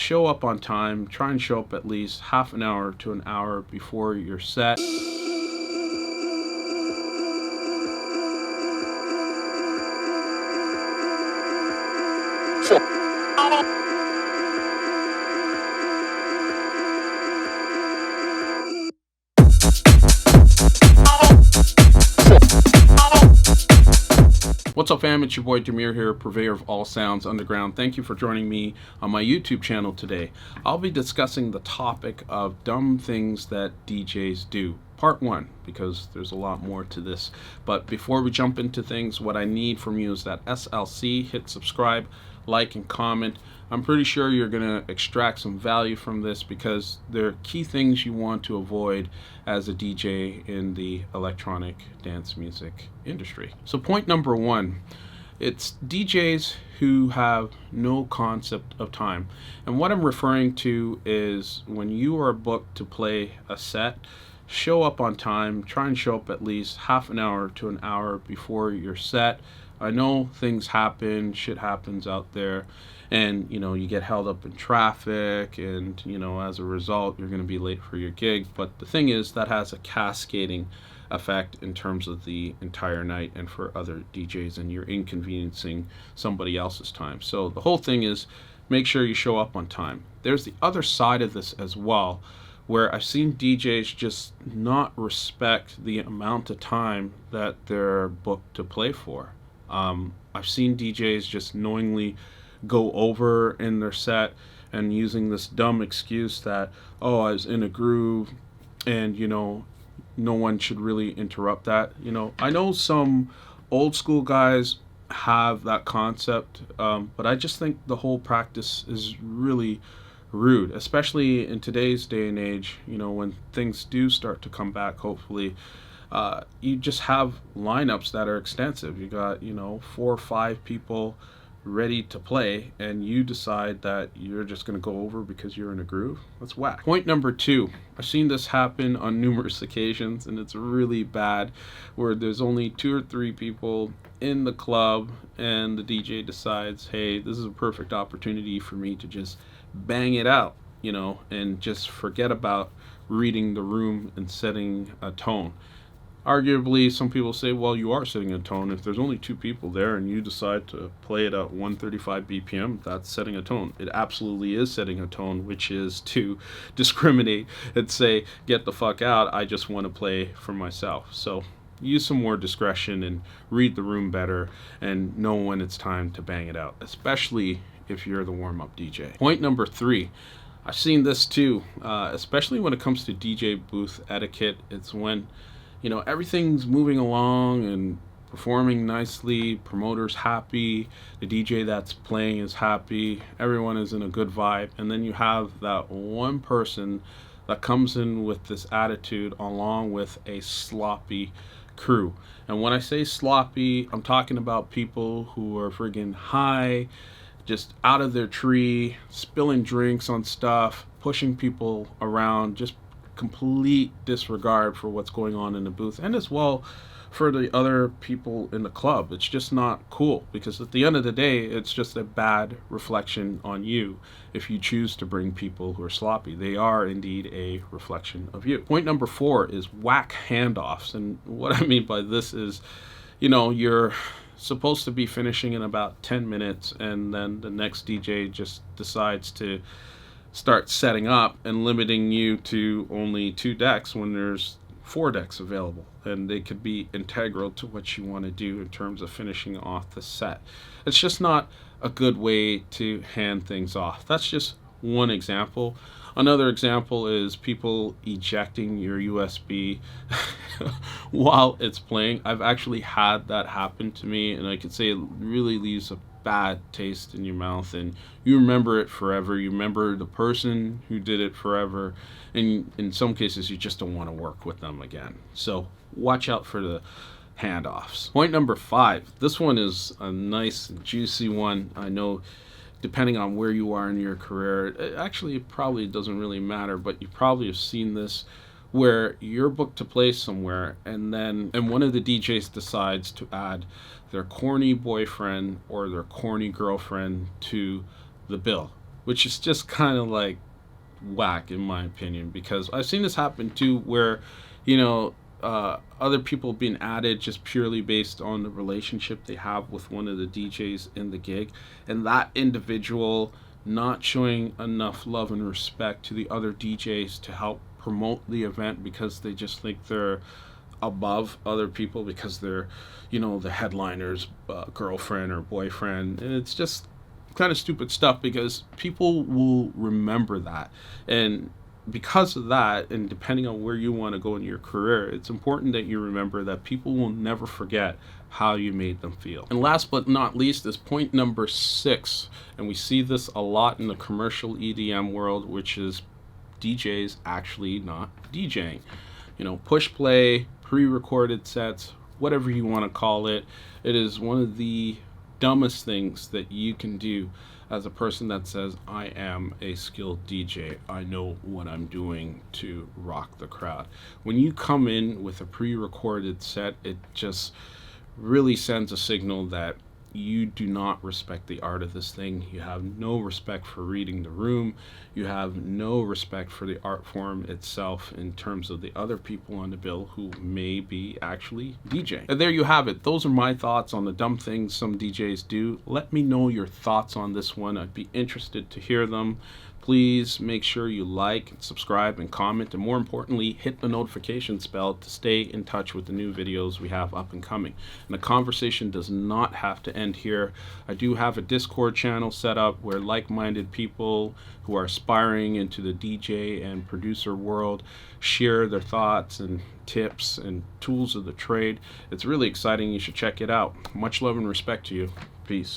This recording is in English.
show up on time. Try and show up at least half an hour to an hour before your set. What's up, fam? It's your boy Demuir here, purveyor of all sounds underground. Thank you for joining me on my YouTube channel today. I'll be discussing the topic of dumb things that DJs do. Part 1, because there's a lot more to this. But before we jump into things, what I need from you is that SLC, hit subscribe, like, and comment. I'm pretty sure you're going to extract some value from this because there are key things you want to avoid as a DJ in the electronic dance music industry. So point number 1, it's DJs who have no concept of time. And what I'm referring to is when you are booked to play a set, show up on time. Try and show up at least half an hour to an hour before your set. I know things happen, shit happens out there, and you get held up in traffic, and as a result you're going to be late for your gig. But the thing is, that has a cascading effect in terms of the entire night and for other DJs, and you're inconveniencing somebody else's time. So the whole thing is, make sure you show up on time. There's the other side of this as well, where I've seen DJs just not respect the amount of time that they're booked to play for. I've seen DJs just knowingly go over in their set and using this dumb excuse that, oh, I was in a groove and no one should really interrupt that. I know some old school guys have that concept, but I just think the whole practice is really rude, especially in today's day and age. When things do start to come back, hopefully, you just have lineups that are extensive. You got 4 or 5 people ready to play, and you decide that you're just going to go over because you're in a groove. That's whack. Point number 2, I've seen this happen on numerous occasions, and it's really bad, where there's only 2 or 3 people in the club and the DJ decides, hey, this is a perfect opportunity for me to just bang it out, and just forget about reading the room and setting a tone. Arguably, some people say, well, you are setting a tone. If there's only 2 people there and you decide to play it at 135 BPM, that's setting a tone. It absolutely is setting a tone, which is to discriminate and say, get the fuck out, I just want to play for myself. So use some more discretion and read the room better and know when it's time to bang it out, especially if you're the warm-up DJ. Point number 3, I've seen this too, especially when it comes to DJ booth etiquette. It's when everything's moving along and performing nicely, promoter's happy, the DJ that's playing is happy, everyone is in a good vibe, and then you have that one person that comes in with this attitude along with a sloppy crew. And when I say sloppy, I'm talking about people who are friggin' high, just out of their tree, spilling drinks on stuff, pushing people around, just complete disregard for what's going on in the booth, and as well for the other people in the club. It's just not cool, because at the end of the day, it's just a bad reflection on you if you choose to bring people who are sloppy. They are indeed a reflection of you. Point number 4 is whack handoffs. And what I mean by this is, you're supposed to be finishing in about 10 minutes, and then the next DJ just decides to start setting up and limiting you to only 2 decks when there's 4 decks available, and they could be integral to what you want to do in terms of finishing off the set. It's just not a good way to hand things off. That's just one example. Another example is people ejecting your USB while it's playing. I've actually had that happen to me, and I could say it really leaves a bad taste in your mouth, and you remember it forever. You remember the person who did it forever, and in some cases you just don't want to work with them again. So watch out for the handoffs. Point number 5, this one is a nice juicy one. I know depending on where you are in your career, it probably doesn't really matter, but you probably have seen this, where you're booked to play somewhere, and one of the DJs decides to add their corny boyfriend or their corny girlfriend to the bill. which is just kind of like whack in my opinion, because I've seen this happen too, where you know other people being added just purely based on the relationship they have with one of the DJs in the gig, and that individual not showing enough love and respect to the other DJs to help promote the event because they just think they're above other people because they're, the headliner's girlfriend or boyfriend. And it's just kind of stupid stuff, because people will remember that. And because of that, and depending on where you want to go in your career, it's important that you remember that people will never forget how you made them feel. And last but not least is point number 6, and we see this a lot in the commercial EDM world, which is DJs actually not DJing. Push play, pre-recorded sets, whatever you want to call it. It is one of the dumbest things that you can do as a person that says, I am a skilled DJ. I know what I'm doing to rock the crowd. When you come in with a pre-recorded set, it just really sends a signal that you do not respect the art of this thing. You have no respect for reading the room. You have no respect for the art form itself in terms of the other people on the bill who may be actually DJing. And there you have it. Those are my thoughts on the dumb things some DJs do. Let me know your thoughts on this one. I'd be interested to hear them. Please make sure you like, subscribe, and comment, and more importantly, hit the notifications bell to stay in touch with the new videos we have up and coming. And the conversation does not have to end here. I do have a Discord channel set up where like-minded people who are aspiring into the DJ and producer world share their thoughts and tips and tools of the trade. It's really exciting. You should check it out. Much love and respect to you. Peace.